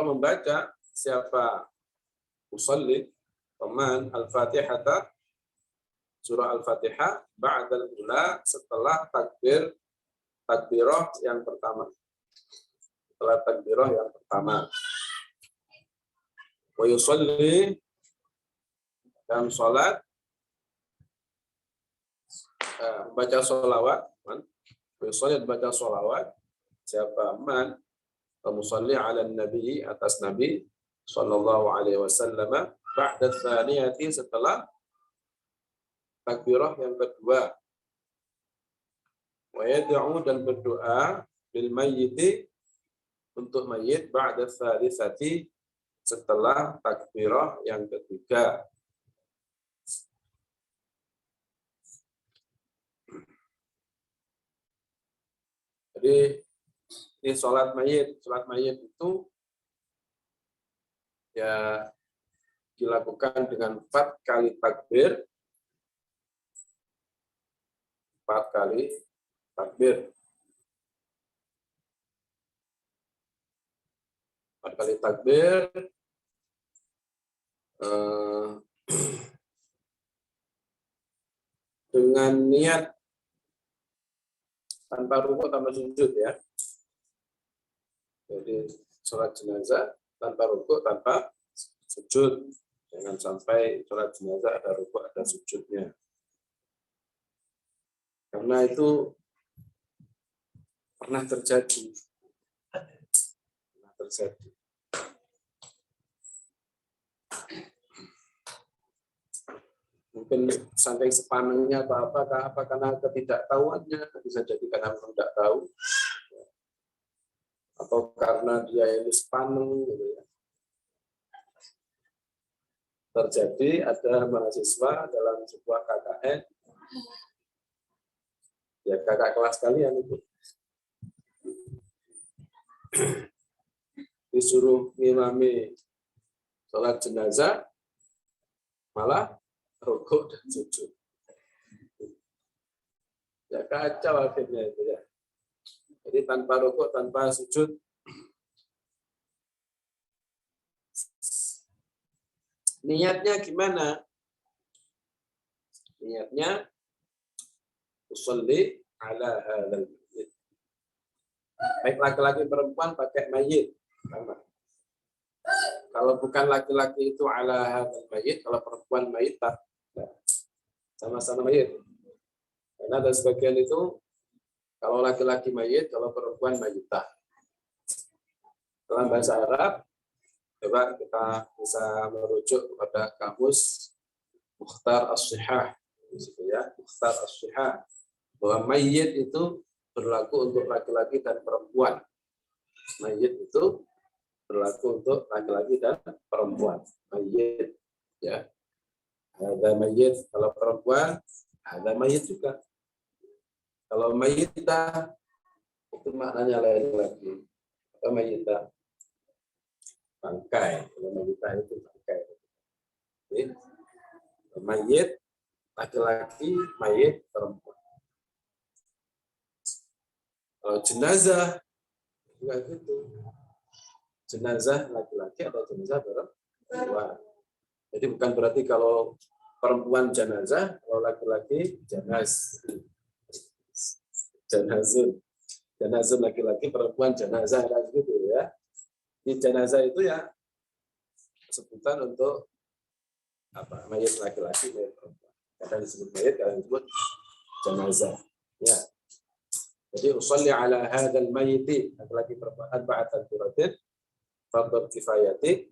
membaca siapa usalli, teman, al-fatihata, surah al-fatihah, ba'dal ula, setelah takbirah yang pertama. Setelah takbirah yang pertama. Wa yusalli, dan sholat, baca sholawat, baca sholawat, siapa man, musalli ala nabi, atas nabi, sallallahu alaihi wasallam, ba'da tsaniyati, setelah takbirah yang kedua. Wa yad'u, dan berdoa, bil mayyiti, untuk mayit, ba'da tsalisati, setelah takbirah yang ketiga. Jadi ini sholat mayit itu ya dilakukan dengan 4 kali takbir, 4 kali takbir, 4 kali takbir, dengan niat tanpa rukuk, tanpa sujud, ya. Jadi sholat jenazah tanpa rukuk, tanpa sujud. Jangan sampai sholat jenazah ada rukuk, ada sujudnya. Karena itu pernah terjadi. Mungkin saking sepanengnya atau apa karena ketidaktahuannya, bisa jadi karena tidak tahu, atau karena dia ini sepaneng, gitu ya. Terjadi ada mahasiswa dalam sebuah KKN, ya kakak kelas kalian itu, disuruh ngimami sholat jenazah, malah rukuk dan sujud. Ya kacau akhirnya itu ya. Jadi tanpa rukuk, tanpa sujud. Niatnya gimana? Niatnya usolli ala hadzal mayyit. Baik laki-laki perempuan pakai mayyit. Kalau bukan laki-laki itu ala hadzal mayyit, kalau perempuan mayyit sama-sama mayyit. Karena ada sebagian itu kalau laki-laki mayyit, kalau perempuan mayyitah. Dalam bahasa Arab, coba kita bisa merujuk kepada kamus Mukhtar As-Sihah, ya, Mukhtar As-Sihah, bahwa mayyit itu berlaku untuk laki-laki dan perempuan. Mayyit itu berlaku untuk laki-laki dan perempuan. Mayyit, ya. Ada mayyit kalau perempuan, ada mayyit juga. Kalau mayyitah itu maknanya lain lagi. Atau mayyitah bangkai, kalau mayyitah itu bangkai. Jadi, mayyit laki-laki, mayyit perempuan. Kalau jenazah juga gitu. Jenazah laki-laki atau jenazah perempuan. Jadi bukan berarti kalau perempuan jenazah, kalau laki-laki jenazah. Jenazah laki-laki, perempuan jenazah gitu ya. Di jenazah itu ya sebutan untuk apa? Mayit laki-laki, mayit perempuan. Kadang disebut mayit, kadang disebut jenazah. Ya. Jadi usolli ala hadzal mayyit, laki-laki perempuan arba'atan turatin fardhu kifayati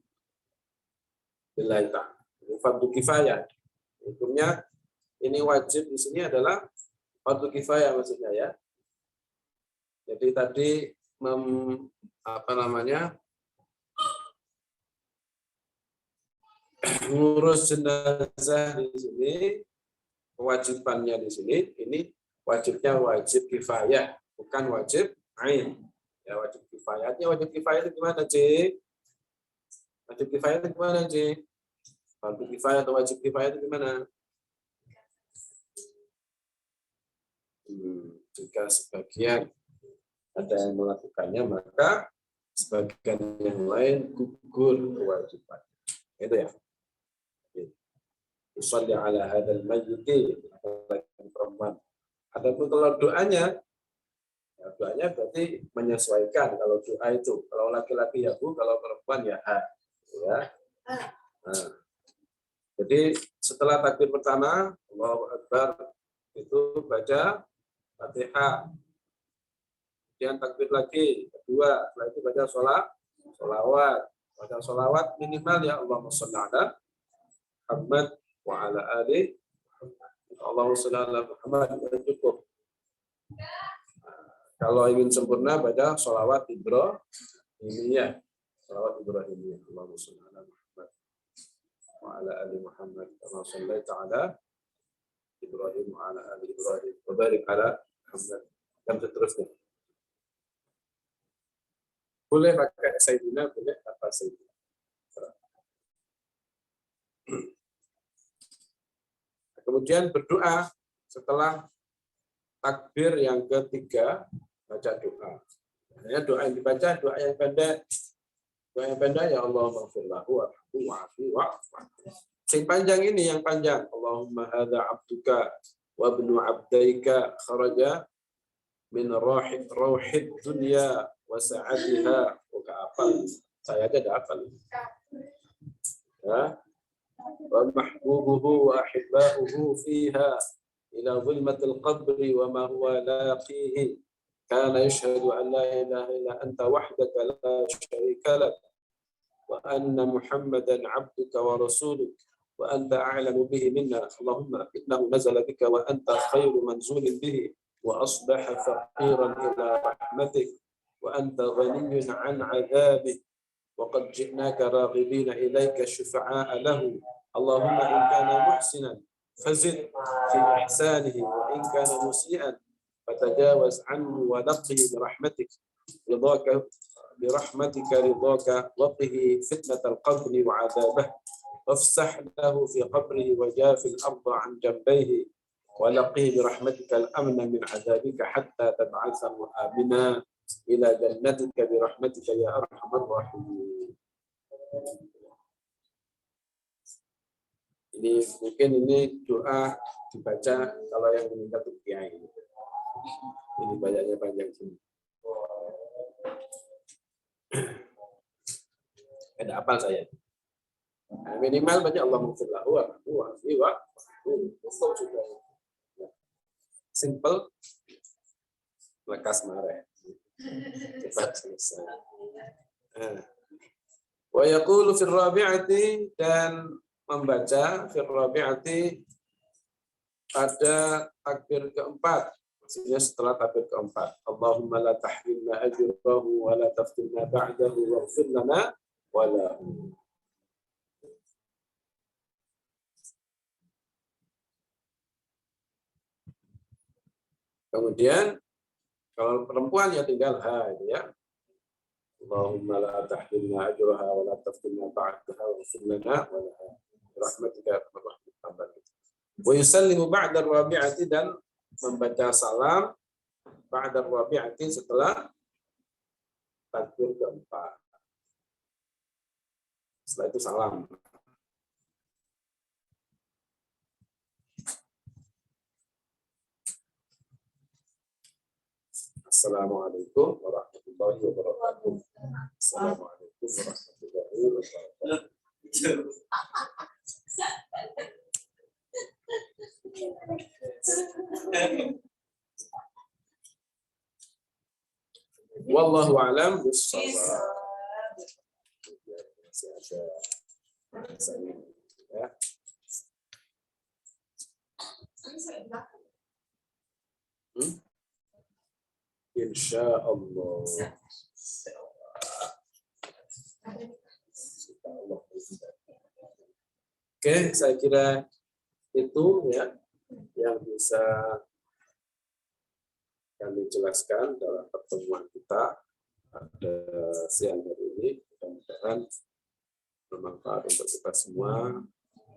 billahi ta'ala. Fardhu kifayah. Hukumnya ini wajib di sini adalah fardhu kifayah maksudnya ya. Jadi tadi ngurus jenazah di sini, kewajibannya di sini, ini wajibnya wajib kifayah, bukan wajib ain. Ya wajib kifayahnya, wajib kifayah itu gimana, Cik? Wajib kifayah itu gimana, Cik? Wajib kifayah atau wajib kifayah itu gimana? Jika sebagian ada yang melakukannya, maka sebagian yang lain gugur kewajiban. Itu ya. Usolli ala hadzal mayyit, perempuan. Adapun kalau doanya, ya doanya berarti menyesuaikan. Kalau doa itu, kalau laki-laki ya bu, kalau perempuan ya ha. Ya. Nah, jadi setelah takbir pertama, Allahu Akbar, itu baca Fatihah. Kemudian takbir lagi, kedua, setelah itu baca sholawat. Baca sholawat minimal ya Allahumma sholli ala Muhammad wa ala ali Allahumma sholli ala Muhammad, cukup. Kalau ingin sempurna baca sholawat Ibrahimiyah. Sholawat Ibrahimiyah. Allahumma sholli ala Muhammad wa ala ali Muhammad kama shallaita ala Ibrahim wa ala ali Ibrahim wa barik ala Muhammad. Dan seterusnya. Boleh pakai Sayyidina, boleh apa Sayyidina. Kemudian berdoa setelah takbir yang ketiga, baca doa. Hanya doa yang dibaca, doa yang pendek. Doa yang pendek ya Allah maghfir lahu warhamhu wa'afi wa'fu. Sing panjang ini yang panjang. Allahumma hadza 'abduka wa ibnu 'abdaika kharaja min rauhid dunya wa sa'atiha. Buka apal. Saya aja ada apal. Ya. Wa mahbubuhu wa ahibba'uhu fiha ila zulmatil qabri wa ma huwa laqihi kana yashhadu an la ilaha illa anta wahdaka la sharika lak wa anna muhammadan 'abduka wa rasuluk wa anta a'lamu bihi minna. Allahumma innahu nazala bika wa anta khairu manzulin bihi wa asbaha faqiran ila rahmatik wa anta ghaniyyun 'an 'adhabik wa qad ji'naka raghibina ilayka syufa'a lahu. Allahumma in kana muhsinan fazid fi ihsanihi wa in kana musii'an fatajawaz anhu wa naqhi bi rahmatik ridaka برحمتك رضاك وقه فتنة القبر وعذابه وافسح له في قبره وجاف الأرض عن جنبيه ولقه برحمتك الأمن من عذابك حتى تبعثه آمنا إلى جنتك برحمتك يا أرحم الراحمين. Ini mungkin ini doa dibaca kalau yang meninggal itu kiai. Ini bacanya panjang sini. Ada apa saya? Nah, minimal baca Allah mufillahu wa simple, lekas marah, cepat selesai. Wa yaqulu fil rabi'ati, dan membaca fil rabi'ati pada takbir keempat, maksudnya setelah takbir keempat. Allahumma la tahrimna ajrahu wa la taftinna ba'dahu waghfir lana wa lahu. Kemudian kalau perempuan ya tinggal ha itu ya. Allahumma la tahrimna ajraha wa la taftinna ba'daha waghfir lana wa laha. Rahmatika warahmatullahi. Wa yusallimu ba'da ar-rabi'ati, dan membaca salam ba'da ar-rabi'ati setelah takbir keempat. Setelah itu salam. Assalamualaikum warahmatullahi wabarakatuh. Assalamualaikum warahmatullahi wabarakatuh. Wallahu a'lam bishawab. Insya Allah. Oke, saya kira itu ya yang bisa kami jelaskan dalam pertemuan kita pada siang hari ini. Mudah-mudahan bermanfaat untuk kita semua.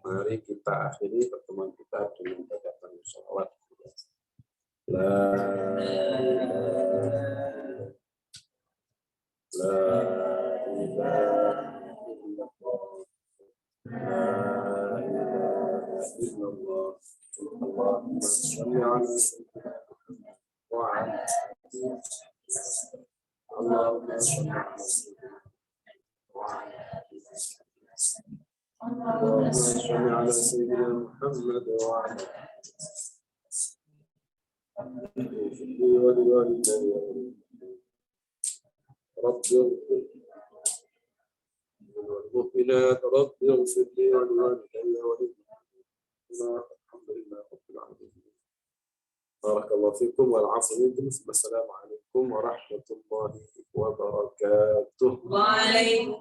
Mari kita akhiri pertemuan kita dengan bacaan sholawat. La ilaha illallah. La ilaha illallah. Allahumma shalli ala sayyidina Muhammad wa ala alihi. Allahumma shalli ala sayyidina wa ala alihi. Allahumma shalli ala sayyidina Muhammad wa ala والمؤمنات رب اغفر لي ولوالدي الحمد لله رب العالمين. بارك الله فيكم والعفو منكم. السلام عليكم ورحمة الله وبركاته. وعليكم